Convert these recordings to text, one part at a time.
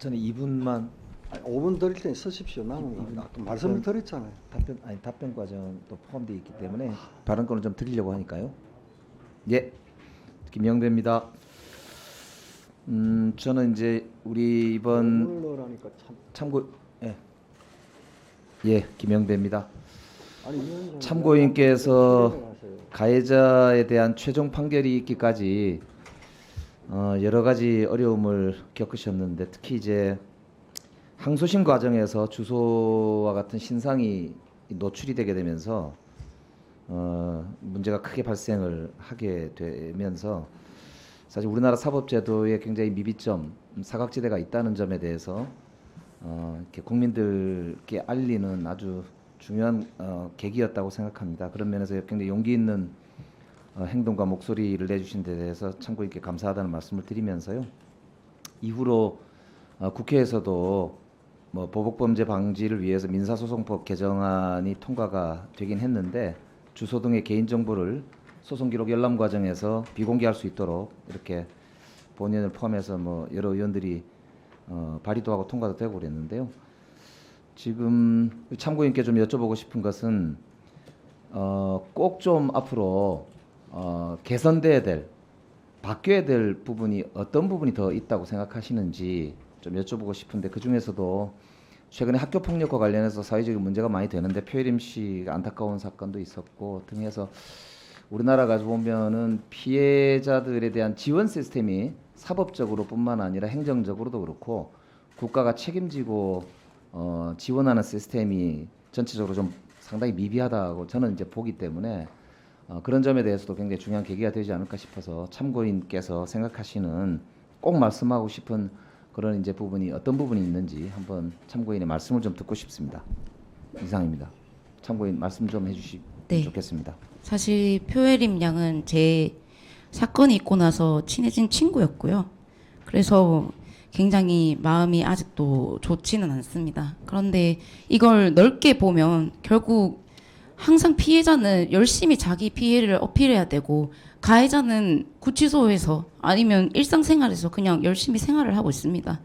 저는 2분만 5분 드릴 테니 쓰십시오. 나는 아까 말씀을 드렸잖아요. 답변 과정도 포함되어 있기 때문에 발언권을 좀 드리려고 하니까요. 예, 김영배입니다. 저는 이제 우리 이번 오늘러라니까 참. 참고 예, 김영배입니다. 아니, 위원장님, 참고인께서 하세요. 가해자에 대한 최종 판결이 있기까지 여러 가지 어려움을 겪으셨는데 특히 이제 항소심 과정에서 주소와 같은 신상이 노출이 되게 되면서 문제가 크게 발생을 하게 되면서 사실 우리나라 사법제도에 굉장히 미비점, 사각지대가 있다는 점에 대해서 이렇게 국민들께 알리는 아주 중요한 계기였다고 생각합니다. 그런 면에서 굉장히 용기 있는 행동과 목소리를 내주신 데 대해서 참고인께 감사하다는 말씀을 드리면서요. 이후로 국회에서도 뭐 보복범죄 방지를 위해서 민사소송법 개정안이 통과가 되긴 했는데 주소 등의 개인정보를 소송기록 열람 과정에서 비공개할 수 있도록 이렇게 본의원을 포함해서 뭐 여러 의원들이 발의도 하고 통과도 되고 그랬는데요. 지금 참고인께 좀 여쭤보고 싶은 것은 꼭 좀 앞으로 개선돼야 될, 바뀌어야 될 부분이 어떤 부분이 더 있다고 생각하시는지 좀 여쭤보고 싶은데 그 중에서도 최근에 학교 폭력과 관련해서 사회적인 문제가 많이 되는데 표혜림 씨가 안타까운 사건도 있었고 등해서 우리나라가 보면은 피해자들에 대한 지원 시스템이 사법적으로뿐만 아니라 행정적으로도 그렇고 국가가 책임지고 지원하는 시스템이 전체적으로 좀 상당히 미비하다고 저는 이제 보기 때문에 그런 점에 대해서도 굉장히 중요한 계기가 되지 않을까 싶어서 참고인께서 생각하시는 꼭 말씀하고 싶은 그런 이제 부분이 어떤 부분이 있는지 한번 참고인의 말씀을 좀 듣고 싶습니다. 이상입니다. 참고인 말씀 좀 해주시면 네. 좋겠습니다. 사실 표혜림 양은 제 사건이 있고 나서 친해진 친구였고요. 그래서 굉장히 마음이 아직도 좋지는 않습니다. 그런데 이걸 넓게 보면 결국 항상 피해자는 열심히 자기 피해를 어필해야 되고 가해자는 구치소에서 아니면 일상생활에서 그냥 열심히 생활을 하고 있습니다.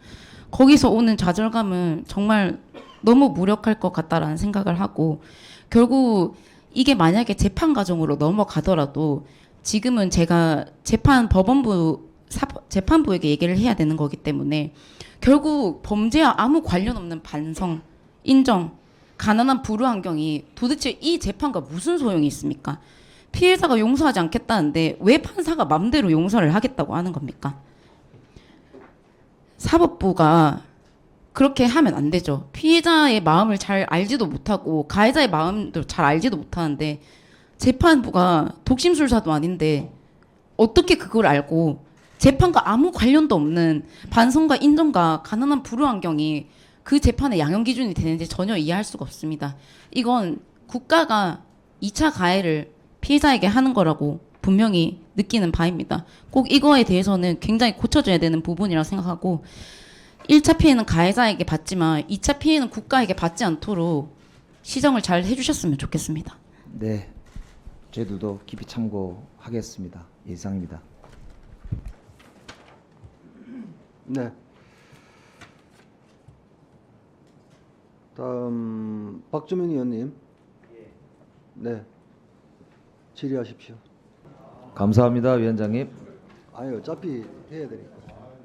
거기서 오는 좌절감은 정말 너무 무력할 것 같다라는 생각을 하고 결국 이게 만약에 재판 과정으로 넘어가더라도 지금은 제가 재판부에게 얘기를 해야 되는 거기 때문에 결국 범죄와 아무 관련 없는 반성, 인정, 가난한 불우환경이 도대체 이 재판과 무슨 소용이 있습니까? 피해자가 용서하지 않겠다는데 왜 판사가 맘대로 용서를 하겠다고 하는 겁니까? 사법부가 그렇게 하면 안 되죠. 피해자의 마음을 잘 알지도 못하고 가해자의 마음도 잘 알지도 못하는데 재판부가 독심술사도 아닌데 어떻게 그걸 알고 재판과 아무 관련도 없는 반성과 인정과 가난한 불우환경이 그 재판의 양형 기준이 되는지 전혀 이해할 수가 없습니다. 이건 국가가 2차 가해를 피해자에게 하는 거라고 분명히 느끼는 바입니다. 꼭 이거에 대해서는 굉장히 고쳐져야 되는 부분이라고 생각하고 1차 피해는 가해자에게 받지만 2차 피해는 국가에게 받지 않도록 시정을 잘 해주셨으면 좋겠습니다. 네, 저희들도 깊이 참고하겠습니다. 이상입니다. 네. 다음 박주민 의원님. 네. 질의하십시오. 감사합니다, 위원장님. 아니 어차피 해야 되니까.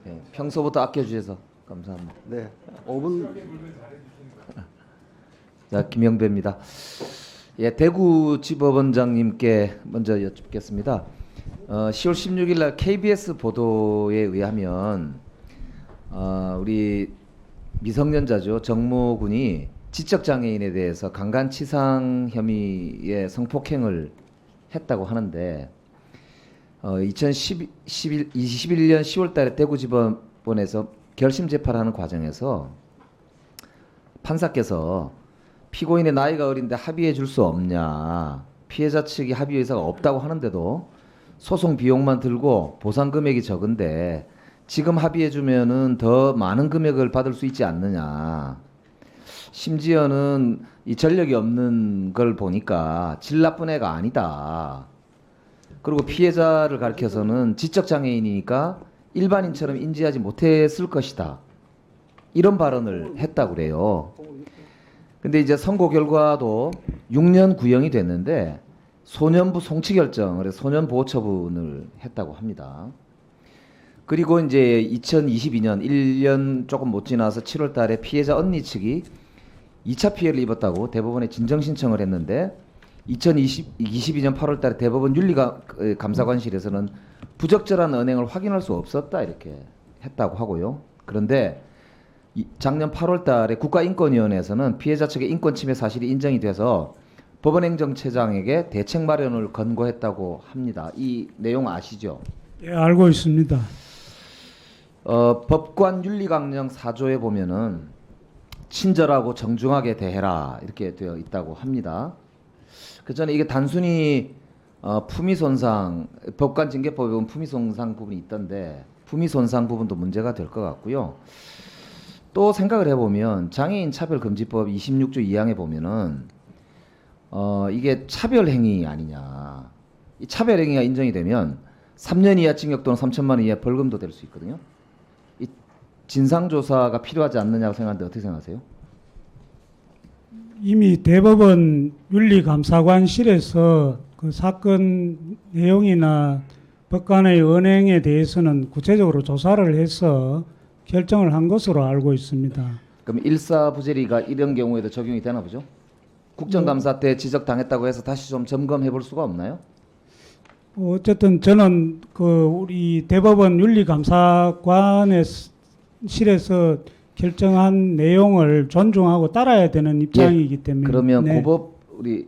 네, 평소부터 아껴주셔서 감사합니다. 네. 5분. 자, 김영배입니다. 예, 대구지법원장님께 먼저 여쭙겠습니다. 10월 16일 날 KBS 보도에 의하면 우리 미성년자죠 정모 군이 지적 장애인에 대해서 강간치상 혐의의 성폭행을 했다고 하는데 21년 10월 달에 대구지법원에서 결심 재판을 하는 과정에서 판사께서 피고인의 나이가 어린데 합의해 줄 수 없냐, 피해자 측이 합의 의사가 없다고 하는데도 소송 비용만 들고 보상 금액이 적은데 지금 합의해 주면은 더 많은 금액을 받을 수 있지 않느냐, 심지어는 이 전력이 없는 걸 보니까 질 나쁜 애가 아니다, 그리고 피해자를 가리켜서는 지적 장애인이니까 일반인처럼 인지하지 못했을 것이다, 이런 발언을 했다고 그래요. 근데 이제 선고 결과도 6년 구형이 됐는데 소년부 송치 결정을 해서 소년 보호 처분을 했다고 합니다. 그리고 이제 2022년 1년 조금 못 지나서 7월 달에 피해자 언니 측이 2차 피해를 입었다고 대법원에 진정 신청을 했는데 2022년 8월 달에 대법원 윤리감사관실에서는 부적절한 언행을 확인할 수 없었다 이렇게 했다고 하고요. 그런데 작년 8월 달에 국가인권위원회에서는 피해자 측의 인권 침해 사실이 인정이 돼서 법원행정처장에게 대책 마련을 권고했다고 합니다. 이 내용 아시죠? 예, 알고 있습니다. 법관 윤리강령 4조에 보면은 친절하고 정중하게 대해라 이렇게 되어 있다고 합니다. 그 전에 이게 단순히 품위 손상, 법관 징계법에 보면 품위 손상 부분이 있던데 품위 손상 부분도 문제가 될 것 같고요. 또 생각을 해보면 장애인 차별금지법 26조 2항에 보면은 이게 차별행위 아니냐. 이 차별행위가 인정이 되면 3년 이하 징역 또는 3천만 원 이하 벌금도 될 수 있거든요. 이 진상조사가 필요하지 않느냐고 생각하는데 어떻게 생각하세요? 이미 대법원 윤리감사관실에서 그 사건 내용이나 법관의 언행에 대해서는 구체적으로 조사를 해서 결정을 한 것으로 알고 있습니다. 그럼 일사부재리가 이런 경우에도 적용이 되나 보죠? 국정감사 때 지적당했다고 해서 다시 좀 점검해 볼 수가 없나요? 어쨌든 저는 그 우리 대법원 윤리감사관의 실에서 결정한 내용을 존중하고 따라야 되는 입장이기 때문에 그러면 네. 고법 우리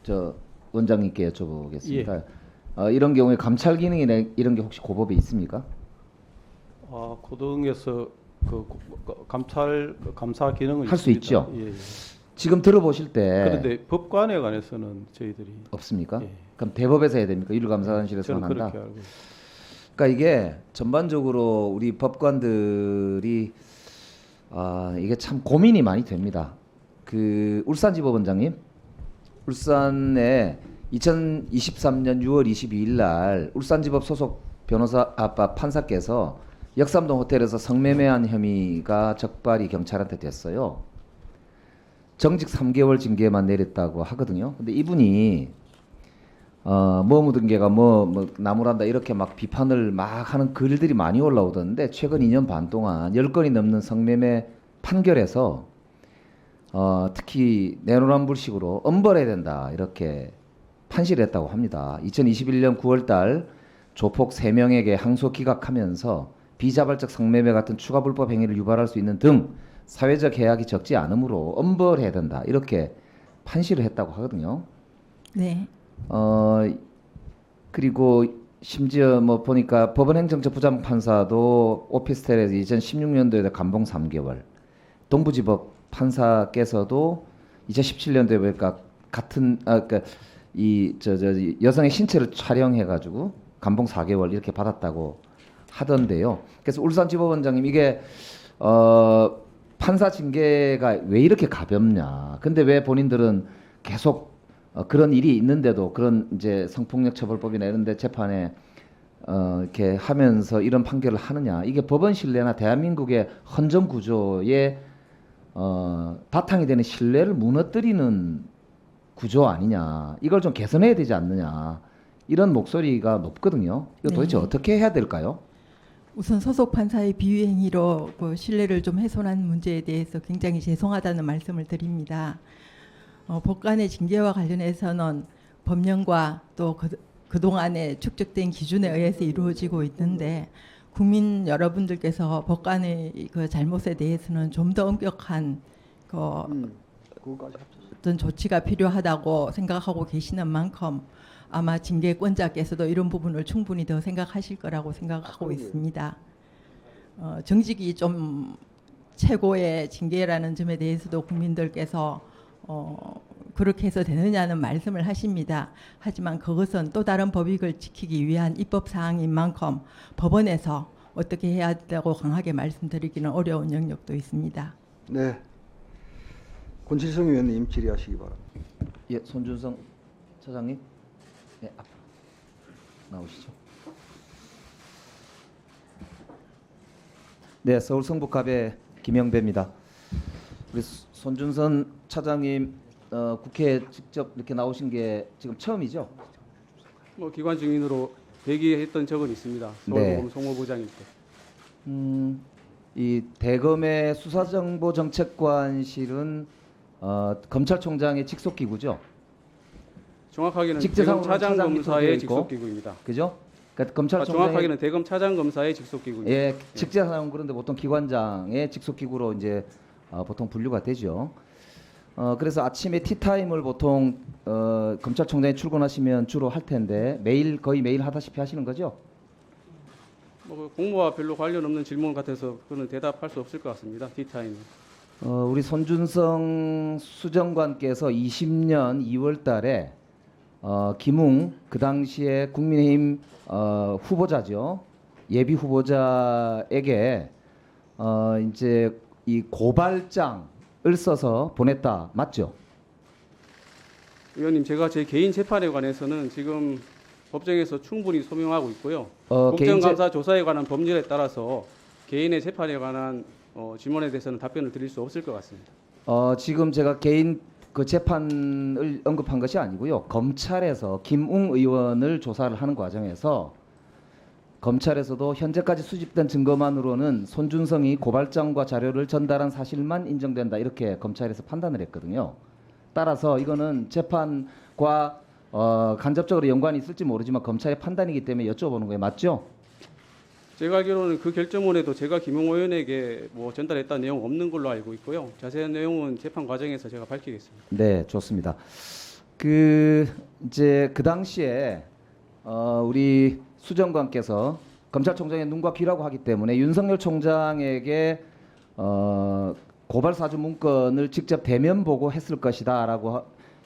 저 원장님께 여쭤보겠습니다. 이런 경우에 감찰 기능이나 이런 게 혹시 고법에 있습니까? 고등에서 감사 기능은 할 수 있습니다. 있죠? 예, 예. 지금 들어보실 때 그런데 법관에 관해서는 저희들이 없습니까? 예. 그럼 대법에서 해야 됩니까? 윤리감사관실에서만 저는 한다? 그렇게 알고 있습니다. 그러니까 이게 전반적으로 우리 법관들이 이게 참 고민이 많이 됩니다. 그 울산지법원장님, 울산에 2023년 6월 22일 날 울산지법 소속 판사께서 역삼동 호텔에서 성매매한 혐의가 적발이 경찰한테 됐어요. 정직 3개월 징계만 내렸다고 하거든요. 근데 이분이 뭐 묻은 개가 뭐 나무란다 이렇게 막 비판을 막 하는 글들이 많이 올라오던데 최근 2년 반 동안 10건이 넘는 성매매 판결에서 특히 내로남불식으로 엄벌해야 된다 이렇게 판시를 했다고 합니다. 2021년 9월 달 조폭 3명에게 항소 기각하면서 비자발적 성매매 같은 추가 불법 행위를 유발할 수 있는 등 사회적 해악이 적지 않으므로 엄벌해야 된다 이렇게 판시를 했다고 하거든요. 네. 그리고 심지어 뭐 보니까 법원행정처 부장판사도 오피스텔에서 2016년도에 감봉 3개월, 동부지법 판사께서도 2017년도에 보니까 같은 그러니까 이 여성의 신체를 촬영해가지고 감봉 4개월 이렇게 받았다고 하던데요. 그래서 울산지법원장님 이게 판사 징계가 왜 이렇게 가볍냐? 근데 왜 본인들은 계속 그런 일이 있는데도 그런 이제 성폭력 처벌법이나 이런데 재판에 이렇게 하면서 이런 판결을 하느냐? 이게 법원 신뢰나 대한민국의 헌정 구조에 바탕이 되는 신뢰를 무너뜨리는 구조 아니냐? 이걸 좀 개선해야 되지 않느냐? 이런 목소리가 높거든요. 이거 도대체 네. 어떻게 해야 될까요? 우선 소속 판사의 비위행위로 그 신뢰를 좀 훼손한 문제에 대해서 굉장히 죄송하다는 말씀을 드립니다. 법관의 징계와 관련해서는 법령과 또 그동안에 축적된 기준에 의해서 이루어지고 있는데 국민 여러분들께서 법관의 그 잘못에 대해서는 좀 더 엄격한 그거까지 합쳐서. 어떤 조치가 필요하다고 생각하고 계시는 만큼 아마 징계권자께서도 이런 부분을 충분히 더 생각하실 거라고 생각하고 있습니다. 정직이 좀 최고의 징계라는 점에 대해서도 국민들께서 그렇게 해서 되느냐는 말씀을 하십니다. 하지만 그것은 또 다른 법익을 지키기 위한 입법 사항인 만큼 법원에서 어떻게 해야 된다고 강하게 말씀드리기는 어려운 영역도 있습니다. 네. 권칠성 의원님 질의하시기 바랍니다. 예, 손준성 차장님, 네, 앞으로 나오시죠. 네, 서울 성북갑의 김영배입니다. 우리 손준선 차장님 국회에 직접 이렇게 나오신 게 지금 처음이죠? 뭐 기관 증인으로 대기했던 적은 있습니다. 서울고검 송호부장일 때. 이 대검의 수사정보정책관실은 검찰총장의 직속 기구죠, 정확하게는 직제상으로는 대검 차장 차장이 되어 검사의 있고. 직속 기구입니다. 그죠? 그러니까 검찰총장의 정확하게는 대검 차장 검사의 직속 기구입니다. 예, 직제상은 그런데 보통 기관장의 직속 기구로 이제 보통 분류가 되죠. 그래서 아침에 티타임을 보통 검찰총장이 출근하시면 주로 할 텐데 거의 매일 하다시피 하시는 거죠? 뭐 공모와 별로 관련 없는 질문 같아서 그는 대답할 수 없을 것 같습니다. 티타임. 우리 손준성 수정관께서 20년 2월달에 김웅 그 당시에 국민의힘 후보자죠, 예비 후보자에게 이제 이 고발장을 써서 보냈다, 맞죠? 의원님, 제가 제 개인 재판에 관해서는 지금 법정에서 충분히 소명하고 있고요. 개인 국정감사 조사에 관한 법률에 따라서 개인의 재판에 관한 질문에 대해서는 답변을 드릴 수 없을 것 같습니다. 지금 제가 개인 그 재판을 언급한 것이 아니고요. 검찰에서 김웅 의원을 조사를 하는 과정에서 검찰에서도 현재까지 수집된 증거만으로는 손준성이 고발장과 자료를 전달한 사실만 인정된다, 이렇게 검찰에서 판단을 했거든요. 따라서 이거는 재판과 간접적으로 연관이 있을지 모르지만 검찰의 판단이기 때문에 여쭤보는 거예요. 맞죠? 제가 알기로는 그 결정문에도 제가 김용 의원에게 뭐 전달했다는 내용 없는 걸로 알고 있고요. 자세한 내용은 재판 과정에서 제가 밝히겠습니다. 네, 좋습니다. 이제 그 당시에 우리 수정관께서 검찰총장의 눈과 귀라고 하기 때문에 윤석열 총장에게 고발 사주 문건을 직접 대면 보고 했을 것이다라고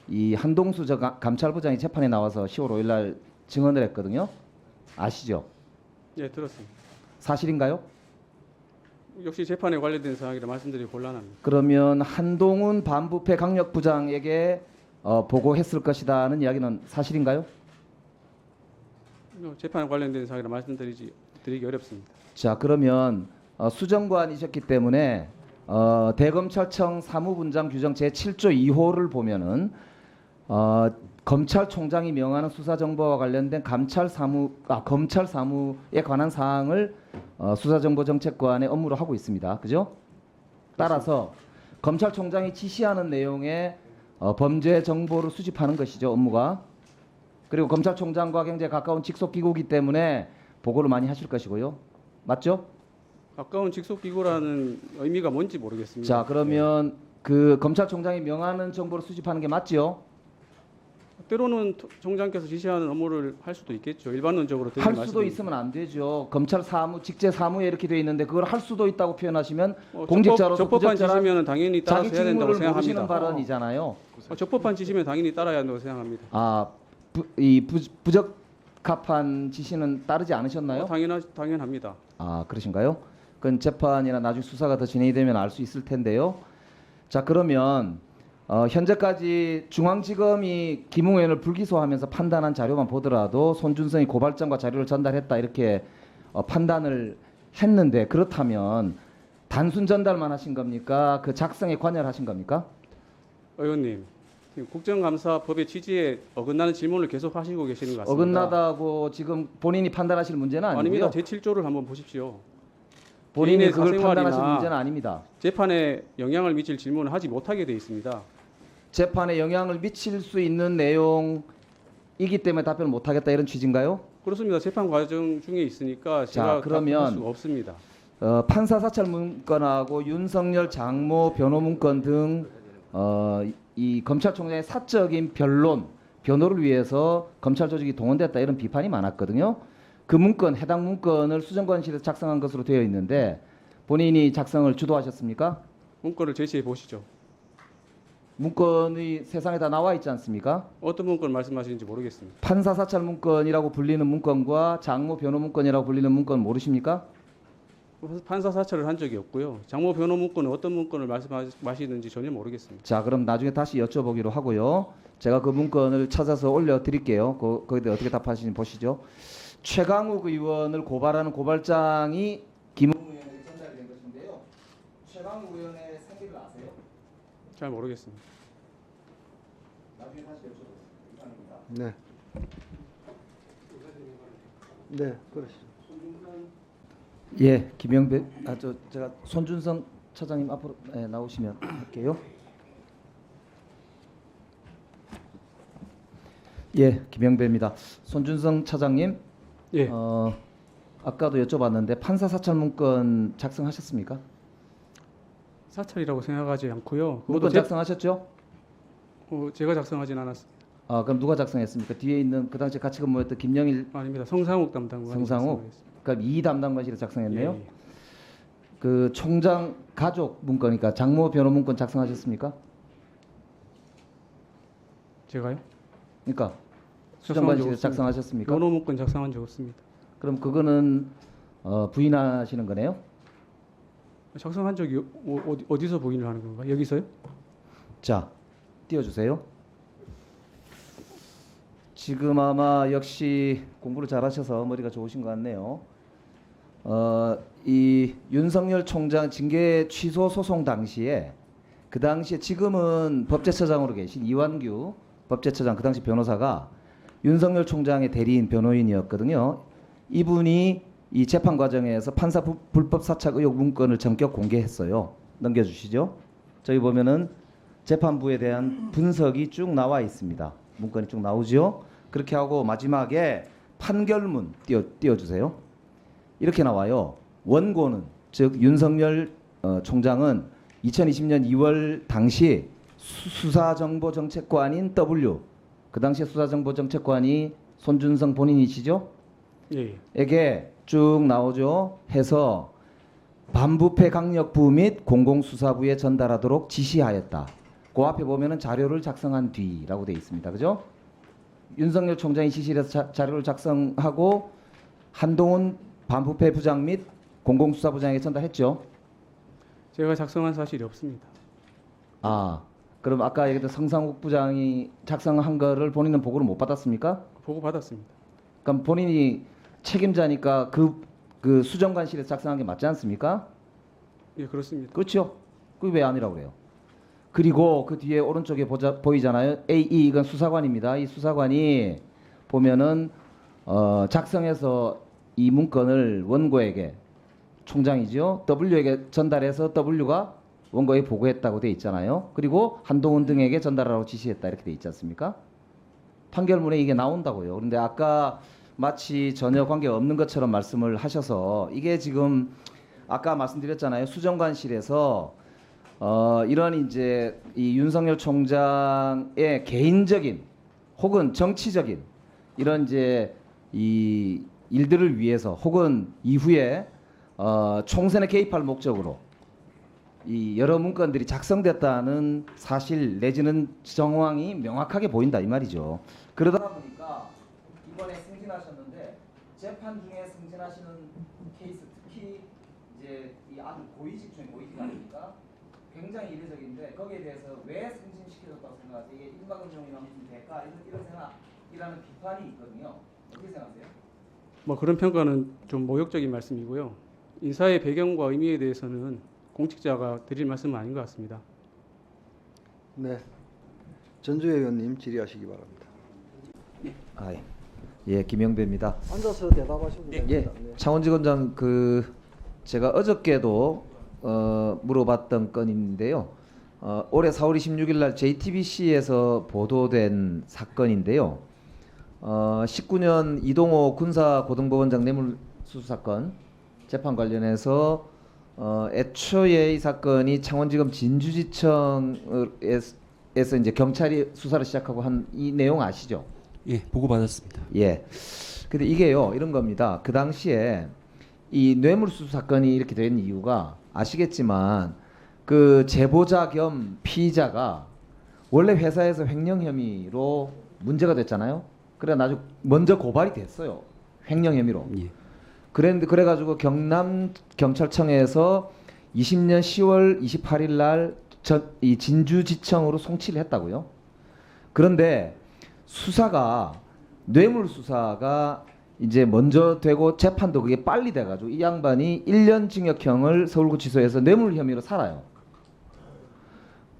이 한동수 감찰부장이 재판에 나와서 10월 5일 날 증언을 했거든요. 아시죠? 예, 들었습니다. 사실인가요? 역시 재판에 관련된 사항이라 말씀드리기 곤란합니다. 그러면 한동훈 반부패 강력부장에게 보고했을 것이다는 이야기는 사실인가요? 재판에 관련된 사항이라 말씀드리기 어렵습니다. 자, 그러면 수정관이셨기 때문에 대검찰청 사무분장 규정 제7조 2호를 보면은 검찰총장이 명하는 수사정보와 관련된 검찰 사무에 관한 사항을 수사정보정책관의 업무로 하고 있습니다. 그죠? 따라서 검찰총장이 지시하는 내용의 범죄 정보를 수집하는 것이죠, 업무가. 그리고 검찰총장과 굉장히 가까운 직속 기구이기 때문에 보고를 많이 하실 것이고요. 맞죠? 가까운 직속 기구라는 의미가 뭔지 모르겠습니다. 자, 그러면 그 검찰총장이 명하는 정보를 수집하는 게 맞지요? 때로는 총장께서 지시하는 업무를 할 수도 있겠죠. 일반론적으로 드리는 할 수도 말씀입니다. 있으면 안 되죠. 검찰 사무, 직제 사무에 이렇게 되어 있는데 그걸 할 수도 있다고 표현하시면 적법- 공직자로서 적법한 부적절한 지시면 당연히 자기 따라서 해야 된다고 직무를 모르시는 생각합니다. 발언이잖아요. 적법한 지시면 당연히 따라야 한다고 생각합니다. 부적합한 지시는 따르지 않으셨나요? 당연합니다. 그러신가요? 그건 재판이나 나중에 수사가 더 진행이 되면 알 수 있을 텐데요. 자, 그러면 현재까지 중앙지검이 김웅 의원을 불기소하면서 판단한 자료만 보더라도 손준성이 고발장과 자료를 전달했다, 이렇게 판단을 했는데, 그렇다면 단순 전달만 하신 겁니까? 그 작성에 관여를 하신 겁니까? 의원님, 지금 국정감사법의 취지에 어긋나는 질문을 계속 하시고 계시는 것 같습니다. 어긋나다고 지금 본인이 판단하실 문제는 아닙니다. 아니고요. 제7조를 한번 보십시오. 본인이 개인의 그걸 사생활이나 판단하실 문제는 아닙니다. 재판에 영향을 미칠 질문을 하지 못하게 돼 있습니다. 재판에 영향을 미칠 수 있는 내용이기 때문에 답변을 못하겠다, 이런 취지인가요? 그렇습니다. 재판 과정 중에 있으니까 제가 그러면 답변할 수가 없습니다. 판사 사찰 문건하고 윤석열 장모 변호 문건 등 이 검찰총장의 사적인 변호를 위해서 검찰 조직이 동원됐다, 이런 비판이 많았거든요. 그 해당 문건을 수정관실에서 작성한 것으로 되어 있는데 본인이 작성을 주도하셨습니까? 문건을 제시해 보시죠. 문건이 세상에 다 나와 있지 않습니까? 어떤 문건 말씀하시는지 모르겠습니다. 판사 사찰 문건이라고 불리는 문건과 장모 변호 문건이라고 불리는 문건 모르십니까? 판사 사찰을 한 적이 없고요. 장모 변호 문건은 어떤 문건을 말씀하시는지 전혀 모르겠습니다. 자, 그럼 나중에 다시 여쭤보기로 하고요. 제가 그 문건을 찾아서 올려드릴게요. 거기에 대해 어떻게 답하시는지 보시죠. 최강욱 의원을 고발하는 고발장이 김웅 의원에게 전달된 것인데요. 최강 의원의 생일을 아세요? 잘 모르겠습니다. 나중에 다시 여쭤보겠습니다. 이상입니다. 네. 네, 그러시죠. 예, 김영배 제가 손준성 차장님 앞으로 나오시면 할게요. 예, 김영배입니다. 손준성 차장님, 예, 아까도 여쭤봤는데 판사 사찰 문건 작성하셨습니까? 사찰이라고 생각하지 않고요. 그것도 문건 작성하셨죠? 제가 작성하진 않았습니다. 아, 그럼 누가 작성했습니까? 뒤에 있는 그 당시 같이 근무했던 김영일, 아닙니다. 성상욱 담당관이 성상욱? 작성했습니다. 그러니까 이 담당관실에 작성했네요. 예, 예. 그 총장 가족 문건이니까 장모 변호 문건 작성하셨습니까? 제가요? 그러니까 작성한 적 수정관실에 없습니다. 작성하셨습니까? 변호 문건 작성한 적 없습니다. 그럼 그거는 부인하시는 거네요? 작성한 적이 어디서 부인을 하는 건가? 여기서요? 자, 띄워주세요. 지금 아마 역시 공부를 잘하셔서 머리가 좋으신 것 같네요. 이 윤석열 총장 징계 취소 소송 당시에 그 당시에 지금은 법제처장으로 계신 이완규 법제처장 그 당시 변호사가 윤석열 총장의 대리인 변호인이었거든요. 이분이 이 재판 과정에서 판사 불법 사착 의혹 문건을 전격 공개했어요. 넘겨주시죠. 저기 보면은 재판부에 대한 분석이 쭉 나와 있습니다. 문건이 쭉 나오죠. 그렇게 하고 마지막에 판결문 띄워주세요. 이렇게 나와요. 원고는 즉 윤석열 총장은 2020년 2월 당시 수사정보정책관인 W 그 당시에 수사정보정책관이 손준성 본인이시죠? 예, 에게 쭉 나오죠. 해서 반부패 강력부 및 공공수사부에 전달하도록 지시하였다. 그 앞에 보면은 자료를 작성한 뒤라고 돼 있습니다. 그죠? 윤석열 총장이 지시를 해서 자료를 작성하고 한동훈 반부패 부장 및 공공수사부장에게 전달했죠. 제가 작성한 사실이 없습니다. 아, 그럼 아까 얘기했던 성상욱 부장이 작성한 거를 본인은 보고를 못 받았습니까? 보고 받았습니다. 그럼 본인이 책임자니까 그 수정관실에서 작성한 게 맞지 않습니까? 예, 그렇습니다. 그렇죠? 그게 왜 아니라고 그래요? 그리고 그 뒤에 오른쪽에 보이잖아요. AE 이건 수사관입니다. 이 수사관이 보면은 작성해서 이 문건을 원고에게 총장이죠. W에게 전달해서 W가 원고에 보고했다고 돼 있잖아요. 그리고 한동훈 등에게 전달하라고 지시했다 이렇게 돼 있지 않습니까? 판결문에 이게 나온다고요. 그런데 아까 마치 전혀 관계 없는 것처럼 말씀을 하셔서 이게 지금 아까 말씀드렸잖아요. 수정관실에서 이런 이제 이 윤석열 총장의 개인적인 혹은 정치적인 이런 이제 이 일들을 위해서 혹은 이후에 총선에 개입할 목적으로 이 여러 문건들이 작성됐다는 사실 내지는 정황이 명확하게 보인다 이 말이죠. 그러다 보니까 이번에 승진하셨는데 재판 중에 승진하시는 케이스 특히 이제 이 아주 고위직 중에 고위직 아닙니까? 굉장히 이례적인데 거기에 대해서 왜 승진시켜줬다고 생각하세요? 이게 일방적이나 무슨 대가 이런 생각이라는 비판이 있거든요. 어떻게 생각하세요? 뭐 그런 평가는 좀 모욕적인 말씀이고요. 인사의 배경과 의미에 대해서는 공직자가 드릴 말씀은 아닌 것 같습니다. 네. 전주혜 의원님 질의하시기 바랍니다. 아, 예, 김영배입니다. 앉아서 대답하셔도 예, 됩니다. 네. 창원지검장 제가 어저께도 물어봤던 건인데요. 올해 4월 26일 날 JTBC에서 보도된 사건인데요. 19년 이동호 군사고등법원장 뇌물수수 사건 재판 관련해서 애초에 이 사건이 창원지검 진주지청에서 이제 경찰이 수사를 시작하고 한 이 내용 아시죠? 예, 보고 받았습니다. 예. 근데 이게요, 이런 겁니다. 그 당시에 이 뇌물수수 사건이 이렇게 된 이유가 아시겠지만 그 제보자 겸 피의자가 원래 회사에서 횡령 혐의로 문제가 됐잖아요. 그래 나중 먼저 고발이 됐어요. 횡령 혐의로. 예. 그래가지고 경남 경찰청에서 20년 10월 28일 날 이 진주지청으로 송치를 했다고요. 그런데 수사가 뇌물 수사가 이제 먼저 되고 재판도 그게 빨리 돼가지고 이 양반이 1년 징역형을 서울구치소에서 뇌물 혐의로 살아요.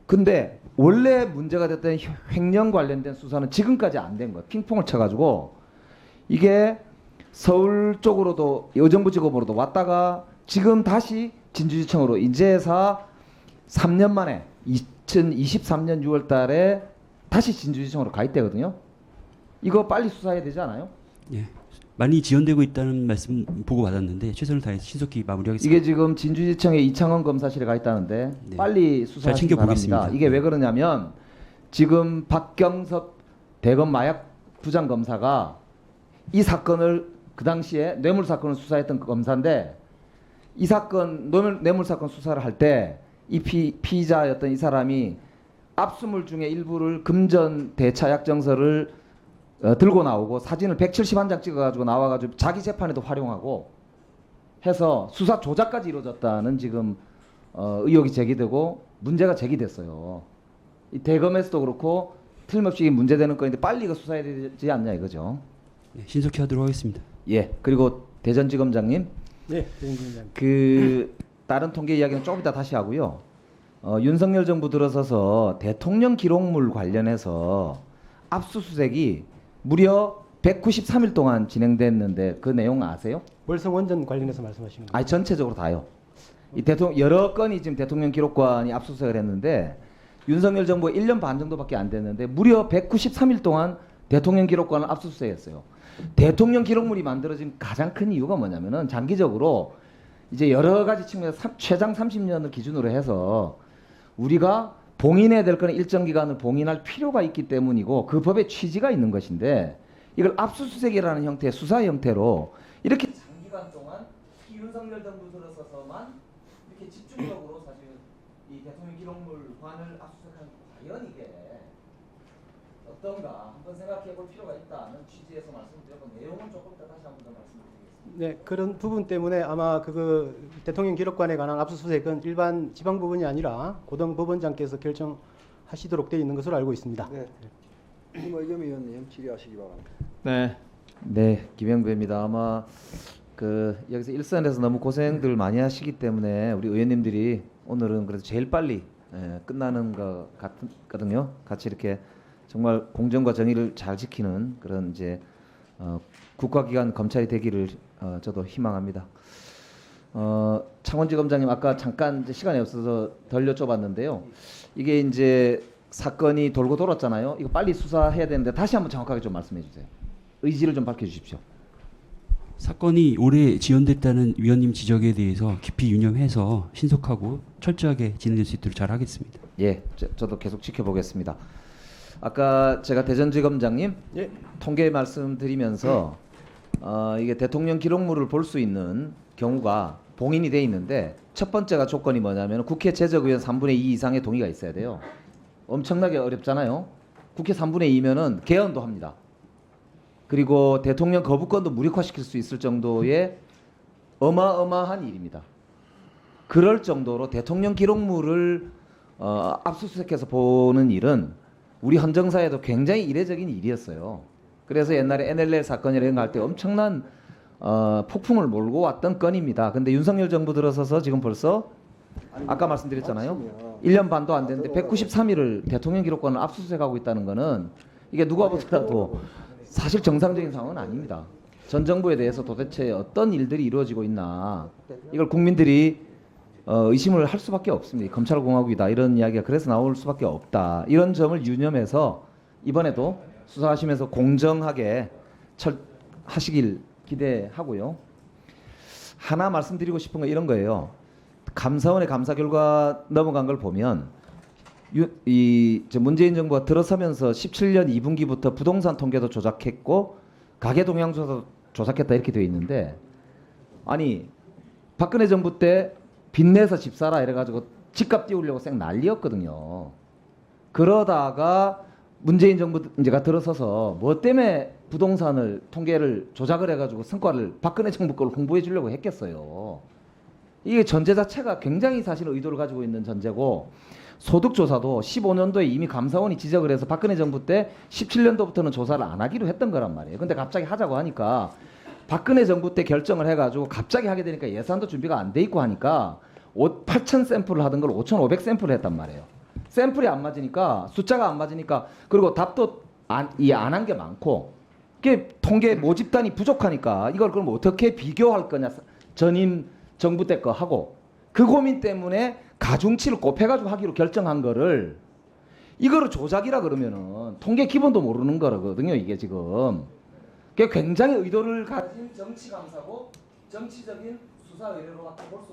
근데 원래 문제가 됐던 횡령 관련된 수사는 지금까지 안 된 거예요. 핑퐁을 쳐가지고 이게 서울 쪽으로도 여정부지검으로도 왔다가 지금 다시 진주지청으로 인제사 3년 만에 2023년 6월 달에 다시 진주지청으로 가 있대거든요. 이거 빨리 수사해야 되지 않아요? 예. 많이 지연되고 있다는 말씀 보고 받았는데 최선을 다해서 신속히 마무리하겠습니다. 이게 지금 진주지청의 이창원 검사실에 가 있다는데 네. 빨리 수사하시기 챙겨보겠습니다. 바랍니다. 이게 왜 그러냐면 지금 박경섭 대검 마약 부장 검사가 이 사건을 그 당시에 뇌물 사건을 수사했던 검사인데 이 사건 뇌물 사건 수사를 할 때 이 피의자였던 이 사람이 압수물 중에 일부를 금전 대차약정서를 들고 나오고 사진을 171장 찍어가지고 나와가지고 자기 재판에도 활용하고 해서 수사 조작까지 이루어졌다는 지금 의혹이 제기되고 문제가 제기됐어요. 이 대검에서도 그렇고 틀림없이 문제되는 건인데 빨리 이거 수사해야 되지 않냐 이거죠. 네, 신속히 하도록 하겠습니다. 예. 그리고 대전지검장님 네, 대행장님. 그 다른 통계 이야기는 조금 이따 다시 하고요. 윤석열 정부 들어서서 대통령 기록물 관련해서 압수수색이 무려 193일 동안 진행됐는데 그 내용 아세요? 월성 원전 관련해서 말씀하시는 거예요? 아니 전체적으로 다요. 이 대통령 여러 건이 지금 대통령 기록관이 압수수색을 했는데 윤석열 정부 1년 반 정도밖에 안 됐는데 무려 193일 동안 대통령 기록관을 압수수색했어요. 대통령 기록물이 만들어진 가장 큰 이유가 뭐냐면은 장기적으로 이제 여러 가지 측면에서 최장 30년을 기준으로 해서 우리가 봉인해야 될 거는 일정 기간을 봉인할 필요가 있기 때문이고 그 법의 취지가 있는 것인데 이걸 압수수색이라는 형태의 수사 형태로 이렇게 장기간 동안 윤석열 정부 들어서서만 이렇게 집중적으로 사실 이 대통령 기록물관을 압수수색하는 게 과연 이게 어떤가 한번 생각해 볼 필요가 있다는 취지에서 말씀드렸고 내용은 조금 이따 다시 한번 더 말씀드리겠습니다. 네, 그런 부분 때문에 아마 그 대통령 기록관에 관한 압수수색은 일반 지방 법원이 아니라 고등 법원장께서 결정하시도록 되어 있는 것으로 알고 있습니다. 네. 김의겸 의원님 질의하시기 바랍니다. 네. 네, 김영배입니다. 아마 그 여기서 일선에서 너무 고생들 많이 하시기 때문에 우리 의원님들이 오늘은 그래도 제일 빨리 끝나는 것 같거든요. 같이 이렇게 정말 공정과 정의를 잘 지키는 그런 이제 국가기관 검찰이 되기를 저도 희망합니다. 창원지검장님 아까 잠깐 이제 시간이 없어서 덜 여쭤봤는데요. 이게 이제 사건이 돌고 돌았잖아요. 이거 빨리 수사해야 되는데 다시 한번 정확하게 좀 말씀해 주세요. 의지를 좀 밝혀주십시오. 사건이 오래 지연됐다는 위원님 지적에 대해서 깊이 유념해서 신속하고 철저하게 진행될 수 있도록 잘 하겠습니다. 예, 저도 계속 지켜보겠습니다. 아까 제가 대전지검장님 예. 통계 말씀드리면서 이게 대통령 기록물을 볼 수 있는 경우가 봉인이 돼 있는데 첫 번째가 조건이 뭐냐면 국회 제적의원 3분의 2 이상의 동의가 있어야 돼요. 엄청나게 어렵잖아요. 국회 3분의 2면은 개헌도 합니다. 그리고 대통령 거부권도 무력화시킬 수 있을 정도의 어마어마한 일입니다. 그럴 정도로 대통령 기록물을 압수수색해서 보는 일은 우리 헌정사에도 굉장히 이례적인 일이었어요. 그래서 옛날에 NLL 사건이라는 거 할 때 엄청난 폭풍을 몰고 왔던 건입니다. 근데 윤석열 정부 들어서서 지금 벌써 아까 말씀드렸잖아요. 1년 반도 안 됐는데 193일을 대통령 기록관을 압수수색하고 있다는 거는 이게 누가 보더라도 사실 정상적인 상황은 아닙니다. 전 정부에 대해서 도대체 어떤 일들이 이루어지고 있나 이걸 국민들이 의심을 할 수밖에 없습니다. 검찰공화국이다 이런 이야기가 그래서 나올 수밖에 없다. 이런 점을 유념해서 이번에도 수사하시면서 공정하게 하시길 기대하고요. 하나 말씀드리고 싶은 건 이런 거예요. 감사원의 감사 결과 넘어간 걸 보면 문재인 정부가 들어서면서 17년 2분기부터 부동산 통계도 조작했고 가계 동향조사도 조작했다 이렇게 되어 있는데 아니 박근혜 정부 때 빚내서 집 사라 이래가지고 집값 띄우려고 쌩 난리였거든요. 그러다가 문재인 정부가 들어서서 뭐 때문에 부동산을 통계를 조작을 해가지고 성과를 박근혜 정부 걸 홍보해 주려고 했겠어요. 이게 전제 자체가 굉장히 사실 의도를 가지고 있는 전제고 소득조사도 15년도에 이미 감사원이 지적을 해서 박근혜 정부 때 17년도부터는 조사를 안 하기로 했던 거란 말이에요. 근데 갑자기 하자고 하니까 박근혜 정부 때 결정을 해가지고 갑자기 하게 되니까 예산도 준비가 안 돼 있고 하니까 8,000 샘플을 하던 걸 5,500 샘플을 했단 말이에요. 샘플이 안 맞으니까 숫자가 안 맞으니까 그리고 답도 안 한 게 많고 그게 통계 모집단이 부족하니까 이걸 그럼 어떻게 비교할 거냐 전임 정부 때 거 하고 그 고민 때문에 가중치를 곱해가지고 하기로 결정한 거를 이거를 조작이라 그러면은 통계 기본도 모르는 거거든요. 이게 지금 그게 굉장히 의도를 가진 정치 감사고 정치적인 수사 의뢰로밖에 볼 수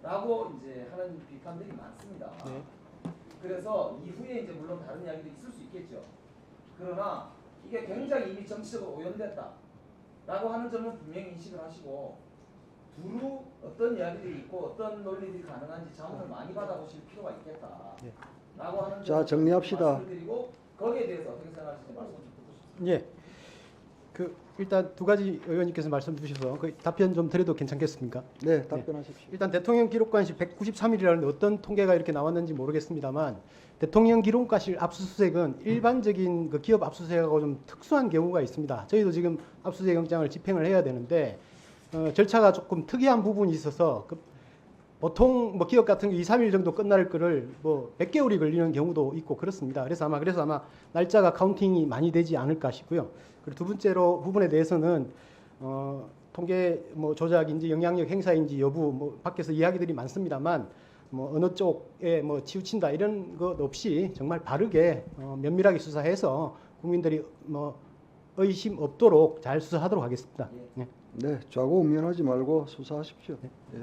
없다라고 이제 하는 비판들이 많습니다. 네. 그래서 이후에 이제 물론 다른 이야기도 있을 수 있겠죠. 그러나 이게 굉장히 이미 정치적으로 오염됐다라고 하는 점은 분명히 인식을 하시고 두루 어떤 이야기들이 있고 어떤 논리들이 가능한지 자문을 많이 받아보실 필요가 있겠다라고 하는 자, 점을 정리합시다. 말씀드리고 거기에 대해서 어떻게 생각하시는지 말씀 좀 듣고 싶습니다. 예. 그 일단 두 가지 의원님께서 말씀 주셔서 그 답변 좀 드려도 괜찮겠습니까? 네, 답변하십시오. 일단 대통령 기록관실 193일이라는 어떤 통계가 이렇게 나왔는지 모르겠습니다만 대통령 기록관실 압수수색은 일반적인 그 기업 압수수색하고 좀 특수한 경우가 있습니다. 저희도 지금 압수수색 영장을 집행을 해야 되는데 절차가 조금 특이한 부분이 있어서 보통 뭐 기업 같은 게 2, 3일 정도 끝날 거를 뭐 몇 개월이 걸리는 경우도 있고 그렇습니다. 그래서 아마 날짜가 카운팅이 많이 되지 않을까 싶고요. 그리고 두 번째로 부분에 대해서는 통계 뭐 조작인지 영향력 행사인지 여부 뭐 밖에서 이야기들이 많습니다만 뭐 어느 쪽에 뭐 치우친다 이런 것 없이 정말 바르게 면밀하게 수사해서 국민들이 뭐 의심 없도록 잘 수사하도록 하겠습니다. 네. 네, 좌고우면하지 말고 수사하십시오. 예.